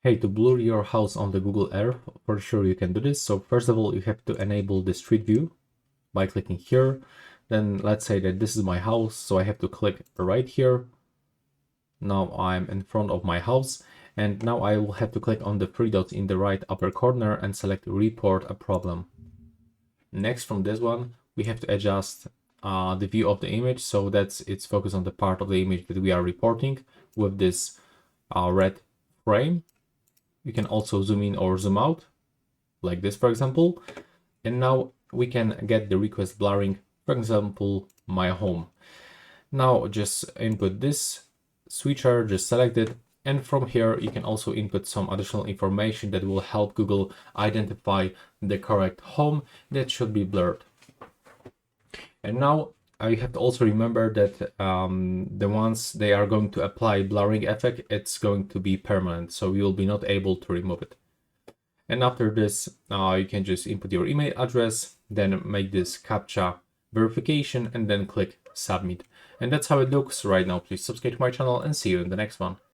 Hey, to blur your house on the Google Earth, for sure you can do this. So first of all, you have to enable the Street View by clicking here. Then let's say that this is my house, so I have to click right here. Now I'm in front of my house, and now I will have to click on the three dots in the right upper corner and select Report a Problem. Next, from this one, we have to adjust the view of the image so that it's focused on the part of the image that we are reporting with this red frame. You can also zoom in or zoom out, like this, for example. And now we can get the request blurring, for example, my home. Now just input this switcher, just select it. And from here, you can also input some additional information that will help Google identify the correct home that should be blurred. And now you have to also remember that the ones they are going to apply blurring effect, it's going to be permanent, so you will be not able to remove it. And after this, you can just input your email address, then make this CAPTCHA verification, and then click submit. And that's how it looks right now. Please subscribe to my channel and see you in the next one.